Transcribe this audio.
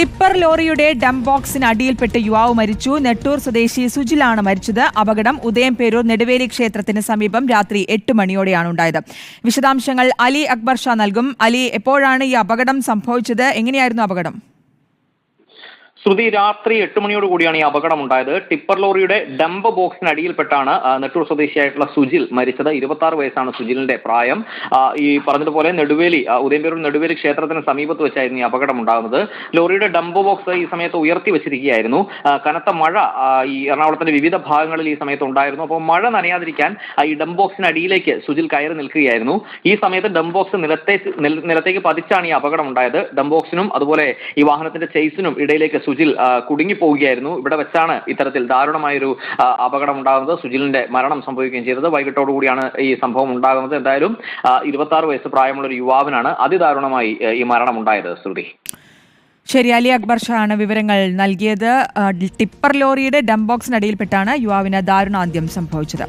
Tipper ലോറിയുടെ dump ബോക്സിന് അടിയിൽപ്പെട്ട് യുവാവ് മരിച്ചു. നെട്ടൂർ സ്വദേശി സുജിലാണ് മരിച്ചത്. അപകടം ഉദയംപേരൂർ നെടുവേലി ക്ഷേത്രത്തിന് സമീപം രാത്രി 8 മണിയോടെയാണ് ഉണ്ടായത്. വിശദാംശങ്ങൾ അലി അക്ബർ ഷാ നൽകും. അലി, എപ്പോഴാണ് ഈ അപകടം സംഭവിച്ചത്? എങ്ങനെയായിരുന്നു അപകടം? ശ്രുതി, രാത്രി 8 മണിയോട് കൂടിയാണ് ഈ അപകടം ഉണ്ടായത്. ടിപ്പർ ലോറിയുടെ ഡംപ് ബോക്സിനടിയിൽപ്പെട്ടാണ് നെട്ടൂർ സ്വദേശിയായിട്ടുള്ള സുജിൽ മരിച്ചത്. 26 വയസ്സാണ് സുജിലിന്റെ പ്രായം. ഈ പറഞ്ഞതുപോലെ ഉദയംപേരൂർ നെടുവേലി ക്ഷേത്രത്തിന് സമീപത്ത് വെച്ചായിരുന്നു ഈ അപകടം ഉണ്ടാകുന്നത്. ലോറിയുടെ ഡംപ് ബോക്സ് ഈ സമയത്ത് ഉയർത്തി വെച്ചിരിക്കുകയായിരുന്നു. കനത്ത മഴ ഈ എറണാകുളത്തിന്റെ വിവിധ ഭാഗങ്ങളിൽ ഈ സമയത്ത് ഉണ്ടായിരുന്നു. അപ്പോൾ മഴ നനയാതിരിക്കാൻ ഈ ഡംപ് ബോക്സിനടിയിലേക്ക് സുജിൽ കയറി നിൽക്കുകയായിരുന്നു. ഈ സമയത്ത് ഡംപ് ബോക്സ് നിലത്തേക്ക് പതിച്ചാണ് ഈ അപകടം ഉണ്ടായത്. ഡംപ് ബോക്സിനും അതുപോലെ ഈ വാഹനത്തിന്റെ ചേസിനും ഇടയിലേക്ക് സുജിൽ കുടുങ്ങിപ്പോവുകയായിരുന്നു. ഇവിടെ വെച്ചാണ് ഇത്തരത്തിൽ ദാരുണമായൊരു അപകടം ഉണ്ടാകുന്നത്. സുജിലിന്റെ മരണം സംഭവിക്കുകയും ചെയ്തത്. വൈകിട്ടോടുകൂടിയാണ് ഈ സംഭവം ഉണ്ടാകുന്നത്. എന്തായാലും 26 വയസ്സ് പ്രായമുള്ള ഒരു യുവാവിനാണ് അതിദാരുണമായി ഈ മരണം ഉണ്ടായത്. ശ്രുതി, ശരി, അലി അക്ബർ ഷാ ആണ് വിവരങ്ങൾ നൽകിയത്. ടിപ്പർ ലോറിയുടെ ഡംപ് ബോക്സിനടിയിൽപ്പെട്ടാണ് യുവാവിന് ദാരുണാന്ത്യം സംഭവിച്ചത്.